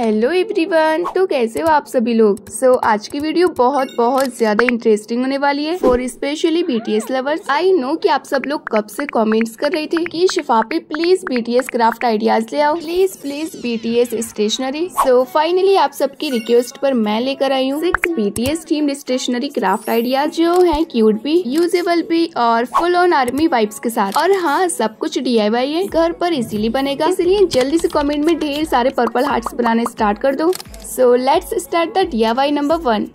Hello everyone, तो कैसे हो आप सभी लोग। आज की वीडियो बहुत ज्यादा इंटरेस्टिंग होने वाली है for specially BTS lovers. I know कि आप सब लोग कब से कमेंट्स कर रहे थे कि शिफापी प्लीज बीटीएस क्राफ्ट आइडियाज ले आओ, प्लीज बीटीएस स्टेशनरी। फाइनली आप सबकी रिक्वेस्ट पर मैं लेकर आई हूँ 6 BTS themed stationery craft ideas जो है क्यूट भी, यूजेबल भी और फुल ऑन आर्मी वाइब्स के साथ। और हाँ, सब कुछ DIY है, घर पर इजीली बनेगा, इसलिए जल्दी से कमेंट में ढेर सारे पर्पल हार्ट्स बनाने स्टार्ट कर दो। So let's start the DIY number 1।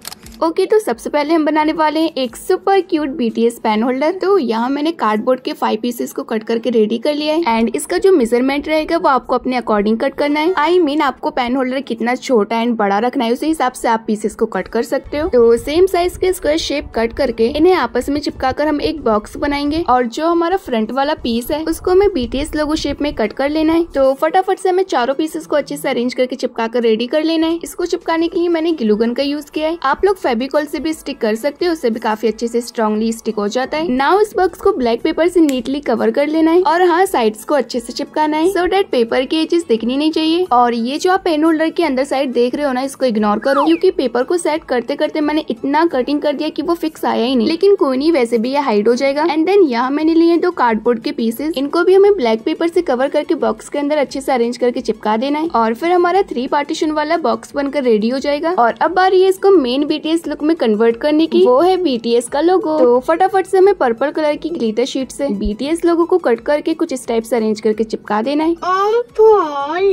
Okay, तो सबसे पहले हम बनाने वाले हैं एक super cute BTS pen holder. तो यहाँ मैंने कार्डबोर्ड के 5 पीसेस को कट करके रेडी कर लिया है एंड इसका जो मेजरमेंट रहेगा वो आपको अपने अकॉर्डिंग कट करना है। आई मीन आपको पेन होल्डर कितना छोटा एंड बड़ा रखना है उसी हिसाब से आप पीसेस को कट कर सकते हो। तो सेम साइज के स्क्वायर शेप कट करके इन्हें आपस में चिपका कर हम एक बॉक्स बनाएंगे और जो हमारा फ्रंट वाला पीस है उसको हमें BTS लोगो शेप में कट कर लेना है। तो फटाफट से हमें चारों पीसेस को अच्छे से अरेंज करके चिपका कर रेडी कर लेना है। इसको चिपकाने के लिए मैंने ग्लू गन का यूज किया है, आप लोग फेविकॉल से भी स्टिक कर सकते हो, उससे भी काफी अच्छे से स्ट्रांगली स्टिक हो जाता है। नाउ इस बॉक्स को ब्लैक पेपर से नीटली कवर कर लेना है और हाँ, साइड्स को अच्छे से चिपकाना है सो डेट पेपर की एजेस दिखनी नहीं चाहिए। और ये जो आप पेन होल्डर के अंदर साइड देख रहे हो ना, इसको इग्नोर करो क्योंकि पेपर को सेट करते करते मैंने इतना कटिंग कर दिया कि वो फिक्स आया ही नहीं, लेकिन कोई नहीं, वैसे भी ये हाइड हो जाएगा। एंड देन यहाँ मैंने लिए 2 कार्डबोर्ड के पीसेस, इनको भी हमें ब्लैक पेपर से कवर करके बॉक्स के अंदर अच्छे से अरेंज करके चिपका देना है और फिर हमारा 3 पार्टीशन वाला बॉक्स बनकर रेडी हो जाएगा। और अब बारी है इसको मेन BTS लुक में कन्वर्ट करने की, वो है BTS का लोगो। तो फटाफट से हमें पर्पल कलर की ग्लिटर शीट से BTS लोगो को कट करके कुछ इस टाइप से अरेंज करके चिपका देना है।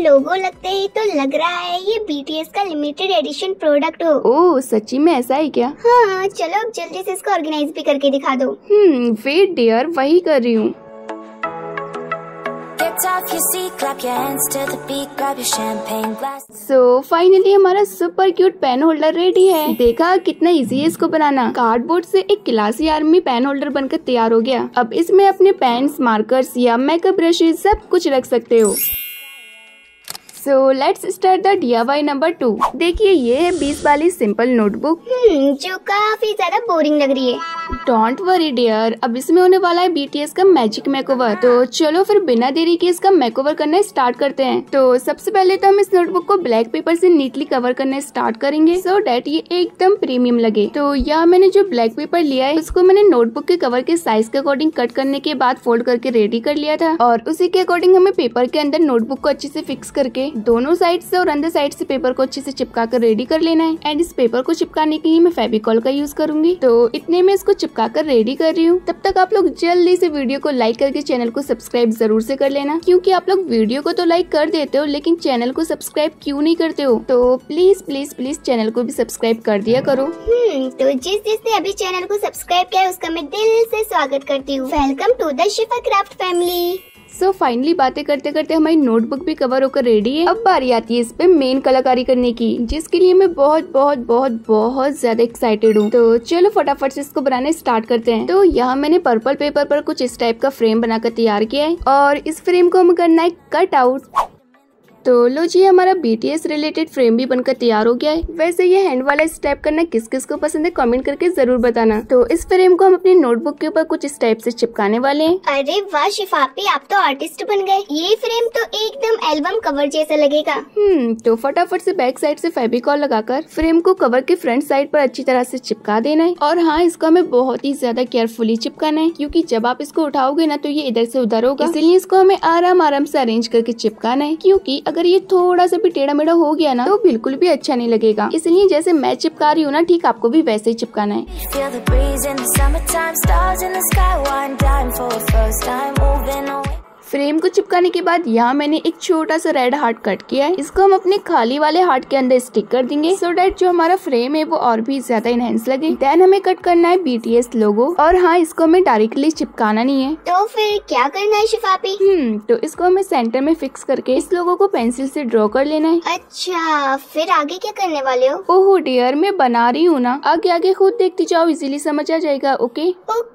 लोगो लगते ही तो लग रहा है ये BTS का लिमिटेड एडिशन प्रोडक्ट हो। ओह, सच्ची में ऐसा है क्या? हाँ, चलो अब जल्दी से इसको ऑर्गेनाइज भी करके दिखा दो। वेट डियर, वही कर रही हूँ। फाइनली हमारा super cute pen holder ready है। देखा कितना इजी है इसको बनाना। कार्डबोर्ड से एक क्लासी आर्मी पेन होल्डर बनकर तैयार हो गया। अब इसमें अपने पेन्स, मार्कर्स या मेकअप ब्रशेस सब कुछ रख सकते हो। सो let's start the DIY number 2। देखिए, ये है 20 वाली सिंपल नोटबुक जो काफी ज्यादा बोरिंग लग रही है। डोंट वरी डियर, अब इसमें होने वाला है BTS का मैजिक मेकओवर। तो चलो फिर बिना देरी के इसका मेकओवर करना स्टार्ट करते हैं। तो सबसे पहले तो हम इस नोटबुक को ब्लैक पेपर से नीटली कवर करना स्टार्ट करेंगे सो डेट ये एकदम प्रीमियम लगे। तो यहाँ मैंने जो ब्लैक पेपर लिया है उसको मैंने नोटबुक के कवर के साइज के अकॉर्डिंग कट करने के बाद फोल्ड करके रेडी कर लिया था और उसी के अकॉर्डिंग हमें पेपर के अंदर नोटबुक को अच्छे से फिक्स करके दोनों साइड से और अंदर साइड से पेपर को अच्छे से चिपका कर रेडी कर लेना है। एंड इस पेपर को चिपकाने के लिए मैं फेविकॉल का यूज करूंगी। तो इतने में इसको चिपका कर रेडी कर रही हूँ। तब तक आप लोग जल्दी से वीडियो को लाइक करके चैनल को सब्सक्राइब जरूर से कर लेना, क्योंकि आप लोग वीडियो को तो लाइक कर देते हो लेकिन चैनल को सब्सक्राइब क्यों नहीं करते हो। तो प्लीज चैनल को भी सब्सक्राइब कर दिया करो। तो जिसने अभी चैनल को सब्सक्राइब किया है उसका मैं दिल से स्वागत करती हूँ। Welcome to the Shifa craft family. Finally बातें करते करते हमारी नोटबुक भी कवर होकर रेडी है। अब बारी आती है इस पे मेन कलाकारी करने की, जिसके लिए मैं बहुत ज्यादा एक्साइटेड हूँ। तो चलो फटाफट से इसको बनाने स्टार्ट करते हैं। तो यहाँ मैंने पर्पल पेपर पर कुछ इस टाइप का फ्रेम बनाकर तैयार किया है और इस फ्रेम को हमें करना है कट आउट। तो लो जी, हमारा BTS रिलेटेड फ्रेम भी बनकर तैयार हो गया है। वैसे ये हैंड वाला स्टेप करना किस किस को पसंद है कमेंट करके जरूर बताना। तो इस फ्रेम को हम अपनी नोटबुक के ऊपर कुछ इस टाइप से चिपकाने वाले हैं। अरे वाह शिफापी, आप तो आर्टिस्ट बन गए। ये फ्रेम तो एकदम एल्बम कवर जैसा लगेगा। तो फटाफट से बैक साइड से फेविकॉल लगाकर फ्रेम को कवर के फ्रंट साइड पर अच्छी तरह से चिपका देना है। और हाँ, इसको हमें बहुत ही ज्यादा केयरफुली चिपकाना है क्योंकि जब आप इसको उठाओगे ना तो ये इधर से उधर होगा, इसलिए इसको हमें आराम से अरेंज करके चिपकाना है। क्योंकि अगर ये थोड़ा सा भी टेढ़ा मेढ़ा हो गया ना तो बिल्कुल भी अच्छा नहीं लगेगा। इसलिए जैसे मैं चिपका रही हूँ ना, ठीक आपको भी वैसे ही चिपकाना है। फ्रेम को चिपकाने के बाद यहाँ मैंने एक छोटा सा रेड हार्ट कट किया है। इसको हम अपने खाली वाले हार्ट के अंदर स्टिक कर देंगे सो डेट जो हमारा फ्रेम है वो और भी ज्यादा इनहेंस लगे। देन हमें कट करना है BTS लोगो और हाँ, इसको हमें डायरेक्टली चिपकाना नहीं है। तो फिर क्या करना है शिफापी? तो इसको हमें सेंटर में फिक्स करके इस लोगो को पेंसिल से ड्रॉ कर लेना है। अच्छा, फिर आगे क्या करने वाले हो? ओहो डियर, मैं बना रही हूँ ना, आगे खुद देखती जाओ, इजीली समझ आ जाएगा। ओके।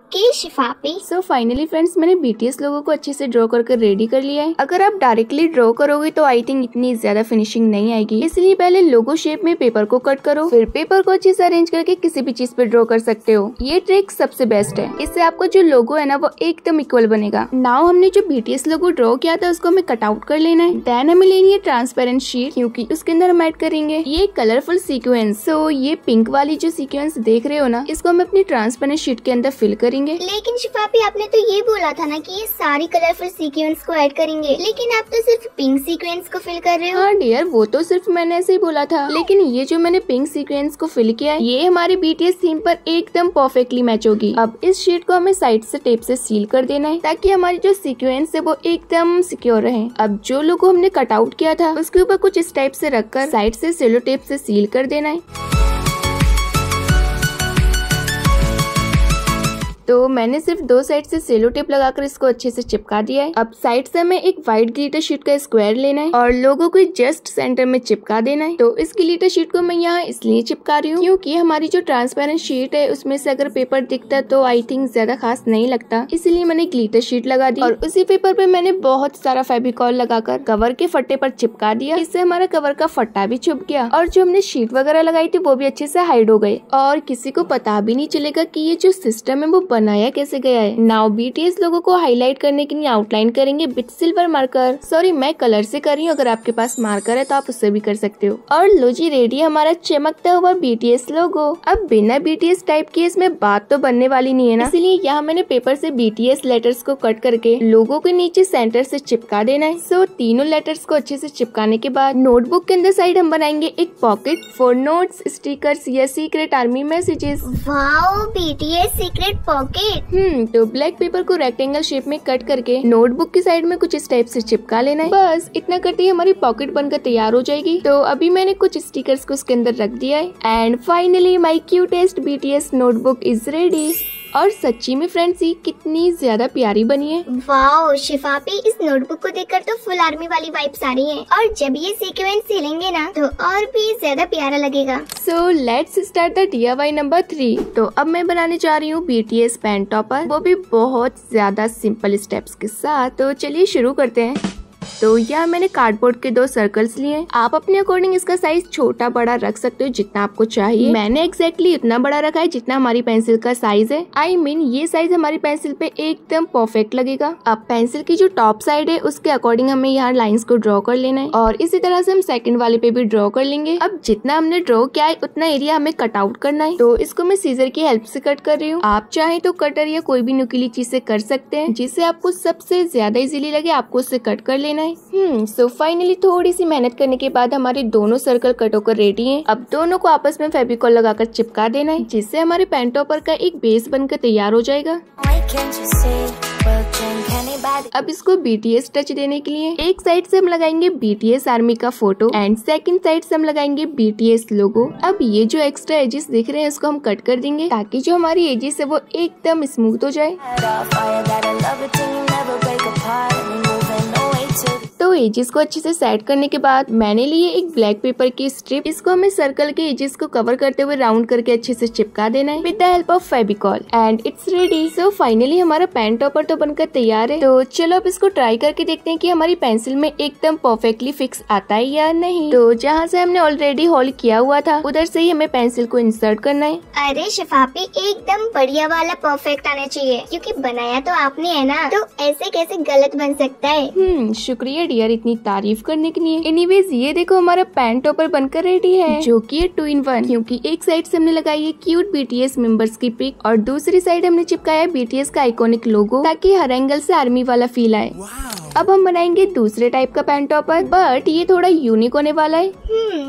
ओके शिफापी। सो फाइनली फ्रेंड्स, मैंने BTS लोगों को अच्छे से ड्रॉ करके रेडी कर लिया है। अगर आप डायरेक्टली ड्रॉ करोगे तो आई थिंक इतनी ज्यादा फिनिशिंग नहीं आएगी, इसलिए पहले लोगो शेप में पेपर को कट करो, फिर पेपर को अच्छे से अरेंज करके किसी भी चीज पे ड्रॉ कर सकते हो। ये ट्रिक सबसे बेस्ट है, इससे आपका जो लोगो है ना वो एकदम इक्वल बनेगा। नाउ हमने जो BTS लोगो ड्रॉ किया था उसको हमें कट आउट कर लेना है। देन हमें लेनी है ट्रांसपेरेंट शीट, क्योंकि उसके अंदर हम ऐड करेंगे ये कलरफुल सीक्वेंस। सो ये पिंक वाली जो सीक्वेंस देख रहे हो ना, इसको हम अपनी ट्रांसपेरेंट शीट के अंदर फिल करेंगे। लेकिन शिफापी, आपने तो ये बोला था ना कि ये सारी कलरफुल सीक्वेंस को ऐड करेंगे, लेकिन आप तो सिर्फ पिंक सीक्वेंस को फिल कर रहे हो। हाँ डियर, वो तो सिर्फ मैंने ऐसे ही बोला था, लेकिन ये जो मैंने पिंक सीक्वेंस को फिल किया है ये हमारी BTS थीम पर एकदम परफेक्टली मैच होगी। अब इस शीट को हमें साइड से टेप से सील कर देना है, ताकि हमारी जो सीक्वेंस है वो एकदम सिक्योर रहे। अब जो लोगो हमने कट आउट किया था उसके ऊपर कुछ इस टाइप से रखकर साइड से सेलो टेप से सील कर देना है। तो मैंने सिर्फ दो साइड से सेलो टेप लगाकर इसको अच्छे से चिपका दिया है। अब साइड से हमें एक व्हाइट ग्लिटर शीट का स्क्वायर लेना है और लोगो को जस्ट सेंटर में चिपका देना है। तो इस ग्लिटर शीट को मैं यहाँ इसलिए चिपका रही हूँ क्योंकि हमारी जो ट्रांसपेरेंट शीट है उसमें से अगर पेपर दिखता तो आई थिंक ज्यादा खास नहीं लगता, इसलिए मैंने ग्लिटर शीट लगा दी और उसी पेपर पे मैंने बहुत सारा फेविकॉल लगाकर कवर के फट्टे पर चिपका दिया। इससे हमारा कवर का फट्टा भी छुप गया और जो हमने शीट वगैरह लगाई थी वो भी अच्छे से हाइड हो गए और किसी को पता भी नहीं चलेगा कि ये जो सिस्टम है वो बनाया कैसे गया है। नाउ BTS लोगों को हाईलाइट करने के लिए आउटलाइन करेंगे विद सिल्वर मार्कर। सॉरी, मैं कलर से कर रही हूँ, अगर आपके पास मार्कर है तो आप उससे भी कर सकते हो। और लो जी, रेडी हमारा चमकता हुआ BTS लोगो। अब बिना BTS टाइप के इसमें बात तो बनने वाली नहीं है ना, इसीलिए यहाँ मैंने पेपर से BTS लेटर्स को कट करके लोगो के नीचे सेंटर से चिपका देना है। सो तीनों लेटर्स को अच्छे से चिपकाने के बाद नोटबुक के अंदर साइड हम बनाएंगे एक पॉकेट फॉर नोट्स, स्टिकर्स या secret army messages. Wow, BTS secret pocket. तो ब्लैक पेपर को रेक्टेंगल शेप में कट करके नोटबुक की साइड में कुछ इस टाइप से चिपका लेना है। बस इतना करते ही हमारी पॉकेट बनकर तैयार हो जाएगी। तो अभी मैंने कुछ स्टिकर्स को उसके अंदर रख दिया है and finally my cutest BTS notebook is ready. और सच्ची में फ्रेंड्स ये कितनी ज्यादा प्यारी बनी है। वाओ शिफापी, इस नोटबुक को देखकर तो फुल आर्मी वाली वाइब्स आ रही हैं और जब ये सीक्वेंस सिलेंगे ना तो और भी ज्यादा प्यारा लगेगा। सो let's start the DIY number 3। तो अब मैं बनाने जा रही हूँ BTS पेन टॉपर, वो भी बहुत ज्यादा सिंपल स्टेप्स के साथ। तो चलिए शुरू करते हैं। तो यहाँ मैंने कार्डबोर्ड के 2 सर्कल्स लिए। आप अपने अकॉर्डिंग इसका साइज छोटा बड़ा रख सकते हो जितना आपको चाहिए। मैंने एग्जैक्टली इतना बड़ा रखा है जितना हमारी पेंसिल का साइज है। आई मीन ये साइज हमारी पेंसिल पे एकदम परफेक्ट लगेगा। अब पेंसिल की जो टॉप साइड है उसके अकॉर्डिंग हमें यहाँ लाइंस को ड्रॉ कर लेना है और इसी तरह से हम सेकंड वाले पे भी ड्रॉ कर लेंगे। अब जितना हमने ड्रॉ किया है उतना एरिया हमें कट आउट करना है। तो इसको मैं सीजर की हेल्प से कट कर रही हूँ। आप चाहे तो कटर या कोई भी नुकीली चीज से कर सकते हैं, जिससे आपको सबसे ज्यादा इजीली लगे आपको उससे कट कर लेना है। सो फाइनली थोड़ी सी मेहनत करने के बाद हमारे दोनों सर्कल कट होकर रेडी हैं। अब दोनों को आपस में फेविकॉल लगाकर चिपका देना है, जिससे हमारे पेन टॉपर का एक बेस बनकर तैयार हो जाएगा। अब इसको BTS टच देने के लिए एक साइड से हम लगाएंगे BTS आर्मी का फोटो एंड सेकंड साइड से हम लगाएंगे BTS लोगो। अब ये जो एक्स्ट्रा एजेस दिख रहे हैं इसको हम कट कर देंगे ताकि जो हमारी एजेस है वो एकदम स्मूथ हो जाए। तो एजेस को अच्छे से सेट करने के बाद मैंने लिए एक ब्लैक पेपर की स्ट्रिप। इसको हमें सर्कल के एजेस को कवर करते हुए राउंड करके अच्छे से चिपका देना है with the help of Fevicol and it's ready. So finally हमारा पेन टॉपर तो बनकर तैयार है। तो चलो अब इसको ट्राई करके देखते हैं कि हमारी पेंसिल में एकदम परफेक्टली फिक्स आता है या नहीं। तो जहाँ से हमने ऑलरेडी होल किया हुआ था उधर से ही हमें पेंसिल को इंसर्ट करना है। अरे शिफापी, एकदम बढ़िया वाला परफेक्ट आना चाहिए क्योंकि बनाया तो आपने है ना, तो ऐसे कैसे गलत बन सकता है। शुक्रिया डियर इतनी तारीफ करने के लिए। एनीवेज ये देखो हमारा पेन टॉपर बनकर रेडी है, जो कि है 2 in 1, क्योंकि एक साइड से हमने लगाई है क्यूट BTS मेंबर्स की पिक और दूसरी साइड हमने चिपकाया है BTS का आइकॉनिक लोगो ताकि हर एंगल से आर्मी वाला फील आए। अब हम बनाएंगे दूसरे टाइप का पेन टॉपर, बट ये थोड़ा यूनिक होने वाला है।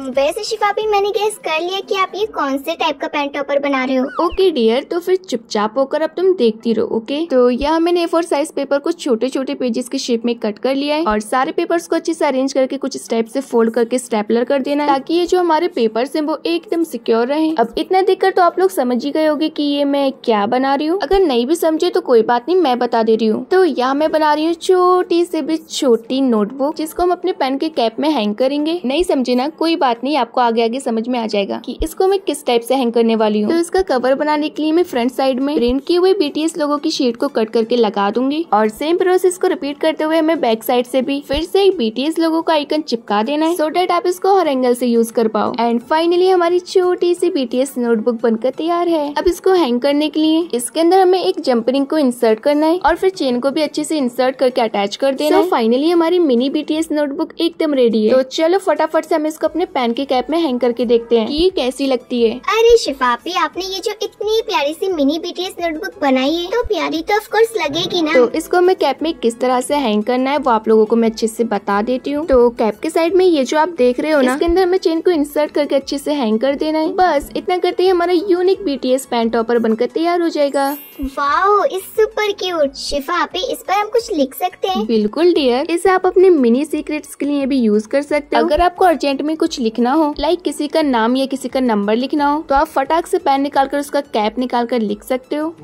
वैसे शिफापी, मैंने गेस कर लिया कि आप ये कौन से टाइप का पेन टॉपर बना रहे हो। ओके डियर, तो फिर चुपचाप होकर अब तुम देखती रहो। ओके, तो यहाँ मैंने A4 साइज पेपर को छोटे छोटे पेजेस के शेप में कट कर लिया है और सारे पेपर्स को अच्छे से अरेंज करके कुछ स्टेप से फोल्ड करके स्टेपलर कर देना है ताकि ये जो हमारे पेपर्स हैं वो एकदम सिक्योर रहे। अब इतना देखकर तो आप लोग समझ ही गए होंगे कि ये मैं क्या बना रही हूँ। अगर नहीं भी समझे तो कोई बात नहीं, मैं बता दे रही हूँ। तो यहाँ मैं बना रही हूँ छोटी सी से भी छोटी नोटबुक जिसको हम अपने पेन के कैप में हैंग करेंगे। नहीं समझे ना, कोई बात नहीं, आपको आगे आगे समझ में आ जाएगा कि इसको मैं किस टाइप से हैंग करने वाली हूँ। तो इसका कवर बनाने के लिए मैं फ्रंट साइड में प्रिंट किए हुए BTS लोगो की शीट को कट करके लगा दूंगी और सेम प्रोसेस को रिपीट करते हुए हमें बैक साइड से भी फिर से एक BTS लोगो का आइकन चिपका देना है, सो डेट आप इसको हर एंगल से यूज कर पाओ। एंड फाइनली हमारी छोटी सी BTS नोटबुक बनकर तैयार है। अब इसको हैंग करने के लिए इसके अंदर हमें एक जंप रिंग को इंसर्ट करना है और फिर चेन को भी अच्छे से इंसर्ट करके अटैच कर देना है। फाइनली हमारी मिनी BTS नोटबुक एकदम रेडी है। तो चलो फटाफट से हम इसको अपने पेन के कैप में हैंग करके देखते हैं कि ये कैसी लगती है। अरे शिफापी, आपने ये जो इतनी प्यारी सी मिनी BTS नोटबुक बनाई है तो प्यारी तो ऑफ कोर्स लगेगी ना। तो इसको हमें कैप में किस तरह से हैंग करना है वो आप लोगों को मैं अच्छे से बता देती हूँ। तो कैप के साइड में ये जो आप देख रहे हो ना, इसके अंदर हमें चेन को इंसर्ट करके अच्छे से हैंग कर देना है। बस इतना करते ही हमारा यूनिक BTS पेन टॉपर बनकर तैयार हो जाएगा। वाओ, इस सुपर क्यूट। शिफापी, इस पर हम कुछ लिख सकते हैं? बिल्कुल डियर, इसे आप अपने मिनी सीक्रेट्स के लिए भी यूज कर सकते हो। अगर आपको अर्जेंट में कुछ लिखना हो, लाइक किसी का नाम या किसी का नंबर लिखना हो, तो आप फटाक से पेन निकालकर उसका कैप निकालकर लिख सकते हो।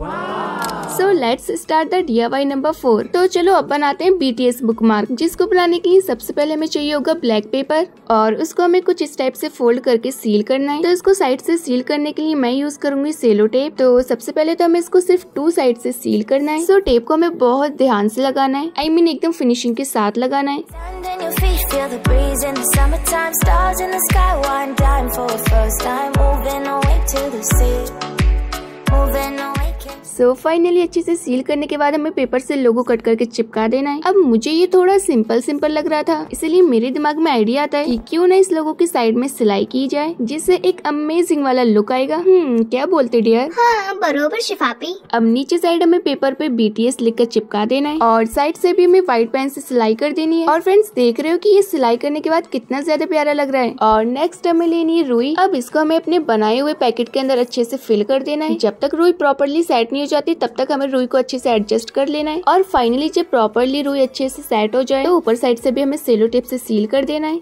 सो let's start the DIY number 4। तो चलो अब बनाते हैं BTS बुकमार्क, जिसको बनाने के लिए सबसे पहले हमें चाहिए होगा ब्लैक पेपर और उसको हमें कुछ इस टाइप से फोल्ड करके सील करना है। तो इसको साइड से सील करने के लिए मैं यूज करूंगी सेलो टेप। तो सबसे पहले तो हमें इसको सिर्फ 2 साइड से सील करना है। सो टेप को हमें बहुत ध्यान से लगाना है, I mean एकदम फिनिशिंग के साथ लगाना है। सो फाइनली अच्छे से सील करने के बाद हमें पेपर से लोगो कट करके चिपका देना है। अब मुझे ये थोड़ा सिंपल लग रहा था, इसलिए मेरे दिमाग में आइडिया आता है कि क्यों ना इस लोगो की साइड में सिलाई की जाए, जिससे एक अमेजिंग वाला लुक आएगा। क्या बोलते डियर? हाँ बरोबर शिफापी। अब नीचे साइड हमें पेपर पे BTS लिखकर चिपका देना है और साइड से भी हमें व्हाइट पेन से सिलाई कर देनी है। और फ्रेंड्स देख रहे हो कि ये सिलाई करने के बाद कितना ज्यादा प्यारा लग रहा है। और नेक्स्ट हमें लेनी है रुई। अब इसको हमें अपने बनाए हुए पैकेट के अंदर अच्छे से फिल कर देना है। जब तक रुई प्रॉपरली सेट नहीं हो जाती तब तक हमें रुई को अच्छे से एडजस्ट कर लेना है। और फाइनली जब प्रॉपरली रुई अच्छे से सेट हो जाए तो ऊपर साइड से भी हमें सेलो टेप से सील कर देना है।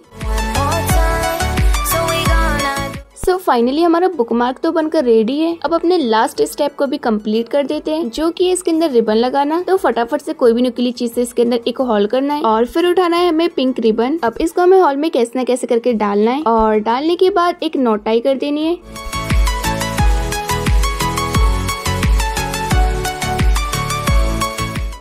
सो फाइनली हमारा बुकमार्क तो बनकर रेडी है। अब अपने लास्ट स्टेप को भी कंप्लीट कर देते हैं, जो कि इसके अंदर रिबन लगाना। तो फटाफट से कोई भी नुकीली चीज से इसके अंदर एक होल करना है और फिर उठाना है हमें पिंक रिबन। अब इसको हमें होल में कैसे न कैसे करके डालना है और डालने के बाद एक नॉट टाई कर देनी है।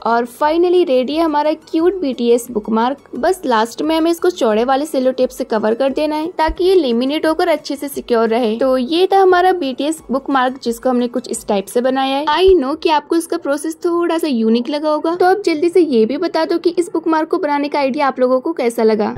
और फाइनली रेडी है हमारा क्यूट BTS बुकमार्क। बस लास्ट में हमें इसको चौड़े वाले सेलो टेप से कवर कर देना है ताकि ये लेमिनेट होकर अच्छे से सिक्योर रहे। तो ये था हमारा BTS बुकमार्क, जिसको हमने कुछ इस टाइप से बनाया है। आई नो कि आपको इसका प्रोसेस थोड़ा सा यूनिक लगा होगा, तो अब जल्दी से ये भी बता दो कि इस बुकमार्क को बनाने का आइडिया आप लोगों को कैसा लगा।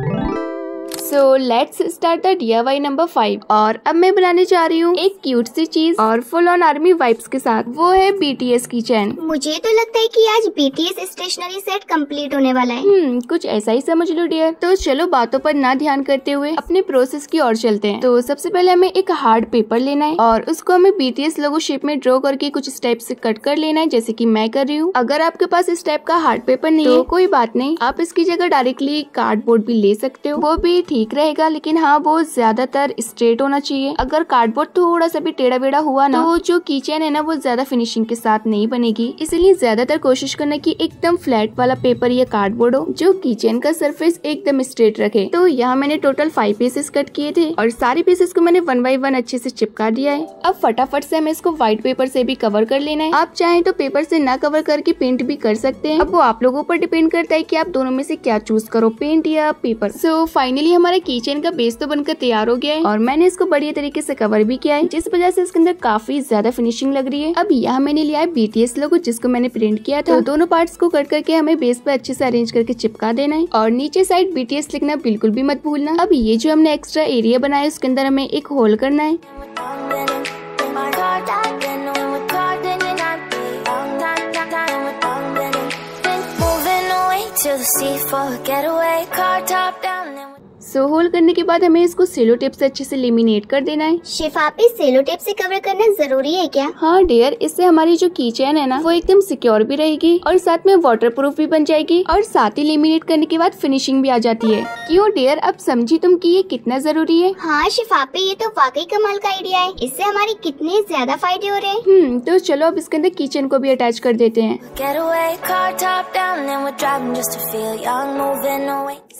सो let's start the DIY number 5। और अब मैं बनाने जा रही हूँ एक क्यूट सी चीज और फुल ऑन आर्मी वाइब्स के साथ, वो है BTS की चैन। मुझे तो लगता है कि आज BTS स्टेशनरी सेट कंप्लीट होने वाला है। कुछ ऐसा ही समझ लो डियर। तो चलो बातों पर ना ध्यान करते हुए अपने प्रोसेस की ओर चलते हैं। तो सबसे पहले हमें एक हार्ड पेपर लेना है और उसको हमें BTS लोगो शेप में ड्रॉ करके कुछ इस टाइप से कट कर लेना है, जैसे कि मैं कर रही हूँ। अगर आपके पास इस टाइप का हार्ड पेपर नहीं है तो कोई बात नहीं, आप इसकी जगह डायरेक्टली कार्डबोर्ड भी ले सकते हो, वो भी ठीक रहेगा। लेकिन हाँ, वो ज्यादातर स्ट्रेट होना चाहिए। अगर कार्डबोर्ड थोड़ा सा भी टेढ़ा बेढ़ा हुआ ना, तो जो किचन है ना वो ज्यादा फिनिशिंग के साथ नहीं बनेगी। इसलिए ज्यादातर कोशिश करना कि एकदम फ्लैट वाला पेपर या कार्डबोर्ड हो जो किचन का सरफेस एकदम स्ट्रेट रखे। तो यहाँ मैंने टोटल 5 पीसेस कट किए थे और सारे पीसेस को मैंने 1 बाय 1 अच्छे से चिपका दिया है। अब फटाफट से हमें इसको व्हाइट पेपर से भी कवर कर लेना है। आप चाहें तो पेपर से ना कवर करके पेंट भी कर सकते हैं। अब वो आप लोगों पर डिपेंड करता है कि आप दोनों में से क्या चूज करो, पेंट या पेपर। सो फाइनली हमारा किचन का बेस तो बनकर तैयार हो गया है और मैंने इसको बढ़िया तरीके से कवर भी किया है, जिस वजह से इसके अंदर काफी ज्यादा फिनिशिंग लग रही है। अब यहाँ मैंने लिया है BTS लोगो, जिसको मैंने प्रिंट किया था। तो दोनों पार्ट्स को कट करके हमें बेस पे अच्छे से अरेंज करके चिपका देना है और नीचे साइड BTS लिखना बिल्कुल भी मत भूलना। अब ये जो हमने एक्स्ट्रा एरिया बनाया है उसके अंदर हमें एक होल करना है। सो होल्ड करने के बाद हमें इसको सेलो टेप से अच्छे से लेमिनेट कर देना है। शिफापी सेलो टेप से कवर करना जरूरी है क्या? हाँ डियर, इससे हमारी जो की चेन है ना वो एकदम सिक्योर भी रहेगी और साथ में वाटरप्रूफ भी बन जाएगी और साथ ही लेमिनेट करने के बाद फिनिशिंग भी आ जाती है। क्यों डियर, अब समझी तुम कि ये कितना जरूरी है? हाँ शिफापी, ये तो वाकई कमाल का आइडिया है। इससे हमारे कितने ज्यादा फायदे हो रहे हैं। तो चलो अब इसके अंदर किचन को भी अटैच कर देते हैं।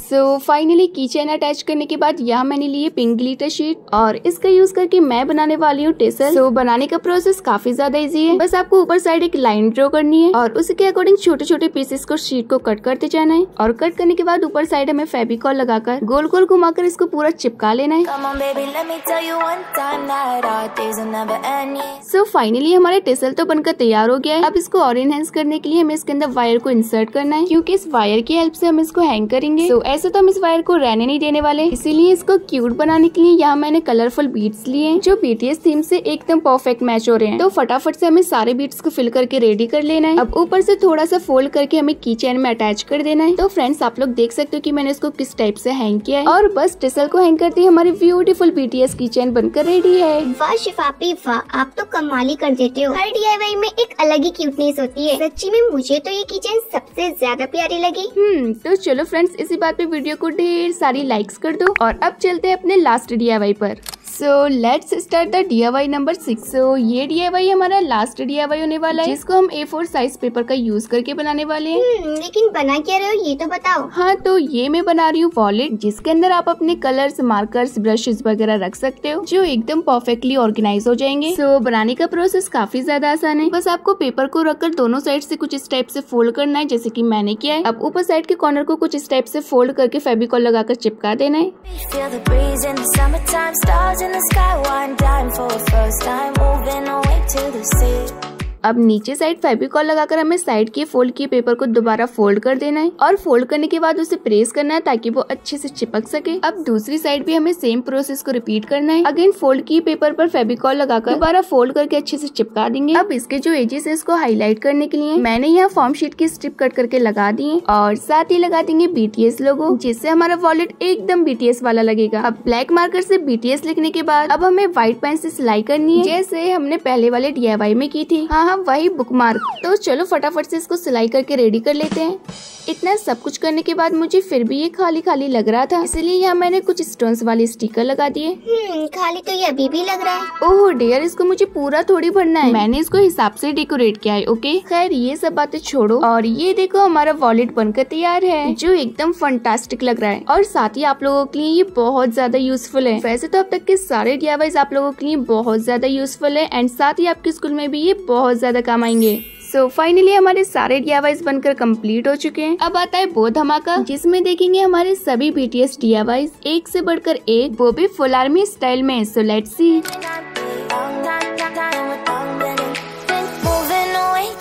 सो फाइनली किचन अटैच करने के बाद यहाँ मैंने लिए पिंक ग्लिटर शीट और इसका यूज करके मैं बनाने वाली हूँ टेसल। सो बनाने का प्रोसेस काफी ज्यादा इजी है। बस आपको ऊपर साइड एक लाइन ड्रॉ करनी है और उसके अकॉर्डिंग छोटे छोटे पीसेस को शीट को कट करते जाना है और कट करने के बाद ऊपर साइड हमें फेविकॉल लगाकर गोल गोल घुमाकर इसको पूरा चिपका लेना है। सो फाइनली हमारे टेसल तो बनकर तैयार हो गया है। अब इसको और एनहेंस करने के लिए हमें इसके अंदर वायर को इंसर्ट करना है, क्योंकि इस वायर की हेल्प से हम इसको हैंग करेंगे। सो ऐसे तो हम इस वायर को रहने नहीं देने वाले, इसीलिए इसको क्यूट बनाने के लिए यहाँ मैंने कलरफुल बीड्स लिए हैं जो बीटीएस थीम से एकदम परफेक्ट मैच हो रहे हैं। तो फटाफट से हमें सारे बीड्स को फिल करके रेडी कर लेना है। अब ऊपर से थोड़ा सा फोल्ड करके हमें की चेन में अटैच कर देना है। तो फ्रेंड्स आप लोग देख सकते हो कि मैंने इसको किस टाइप से हैंग किया है और बस टेसल को हैंग करते ही हमारी ब्यूटीफुल बीटीएस की चेन बनकर रेडी है। वाह शिफापी वाह, आप तो कमाल ही कर देते हो। हर डीआईवाई में एक अलग ही क्यूटनेस होती है। सच्ची में मुझे तो ये किचन सबसे ज्यादा प्यारी लगी। तो चलो फ्रेंड्स, इसी बात पे वीडियो को ढेर सारी लाइक्स कर दो और अब चलते हैं अपने लास्ट डीआईवाई पर। सो let's start the DIY number 6। सो ये DIY हमारा लास्ट DIY होने वाला है, जिसको हम A4 साइज पेपर का यूज करके बनाने वाले हैं। लेकिन बना क्या रहे हो ये तो बताओ। हाँ, तो ये मैं बना रही हूँ वॉलेट, जिसके अंदर आप अपने कलर्स, मार्कर्स, ब्रशेस वगैरह रख सकते हो, जो एकदम परफेक्टली ऑर्गेनाइज हो जाएंगे। सो बनाने का प्रोसेस काफी ज्यादा आसान है। बस आपको पेपर को रखकर दोनों साइड से कुछ इस टाइप से फोल्ड करना है, जैसे कि मैंने किया है। अब ऊपर साइड के कॉर्नर को कुछ इस टाइप से फोल्ड करके फेविकॉल लगाकर चिपका देना है। One time for a first time, moving away to the sea. अब नीचे साइड फेविकॉल लगाकर हमें साइड के फोल्ड किए पेपर को दोबारा फोल्ड कर देना है और फोल्ड करने के बाद उसे प्रेस करना है ताकि वो अच्छे से चिपक सके। अब दूसरी साइड भी हमें सेम प्रोसेस को रिपीट करना है। अगेन फोल्ड किए पेपर पर फेविकॉल लगाकर दोबारा फोल्ड करके अच्छे से चिपका देंगे। अब इसके जो एजेस है इसको हाईलाइट करने के लिए मैंने यहाँ फॉर्म शीट की स्ट्रिप कट करके लगा दी है और साथ ही लगा देंगे BTS लोगो, जिससे हमारा वॉलेट एकदम BTS वाला लगेगा। अब ब्लैक मार्कर से BTS लिखने के बाद अब हमें व्हाइट पेन से सिलाई करनी है, जैसे हमने पहले वाले DIY में की थी। हाँ, वही बुकमार्क। तो चलो फटाफट से इसको सिलाई करके रेडी कर लेते हैं। इतना सब कुछ करने के बाद मुझे फिर भी ये खाली खाली लग रहा था, इसलिए यहाँ मैंने कुछ स्टोन्स वाले स्टिकर लगा दिए। खाली तो ये अभी भी लग रहा है। ओह डियर, इसको मुझे पूरा थोड़ी भरना है, मैंने इसको हिसाब से डेकोरेट किया है। ओके, खैर ये सब बातें छोड़ो और ये देखो हमारा वॉलेट बनकर तैयार है, जो एकदम फंटास्टिक लग रहा है और साथ ही आप लोगों के लिए ये बहुत ज्यादा यूजफुल है। वैसे तो अब तक के सारे DIYs आप लोगों के लिए बहुत ज्यादा यूजफुल है एंड साथ ही आपके स्कूल में भी ये बहुत ज्यादा काम आएंगे। सो फाइनली हमारे सारे DIYs बनकर कंप्लीट हो चुके हैं। अब आता है वो धमाका, जिसमें देखेंगे हमारे सभी BTS DIYs एक से बढ़कर एक, वो भी फुल आर्मी स्टाइल में। So let's see.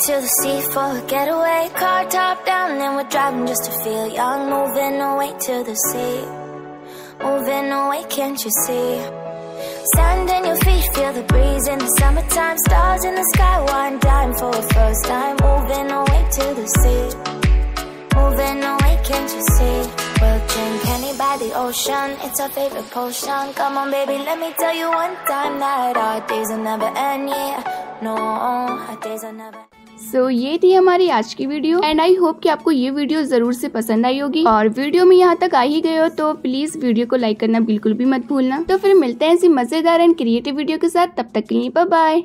To the sea for a getaway, car top down and we're driving just to feel young. Moving away to the sea, moving away, can't you see? Sand in your feet, feel the breeze in the summertime. Stars in the sky, one dime for a first time. Moving away to the sea, moving away, can't you see? We'll drink honey by the ocean, it's our favorite potion. Come on baby, let me tell you one time that our days will never end, yeah. No, our days will never end. सो ये थी हमारी आज की video and I hope कि आपको ये video जरूर से पसंद आई होगी। और वीडियो में यहाँ तक आ ही गए हो तो प्लीज वीडियो को लाइक करना बिल्कुल भी मत भूलना। तो फिर मिलते हैं ऐसी मजेदार एंड क्रिएटिव वीडियो के साथ, तब तक के लिए बाय बाय।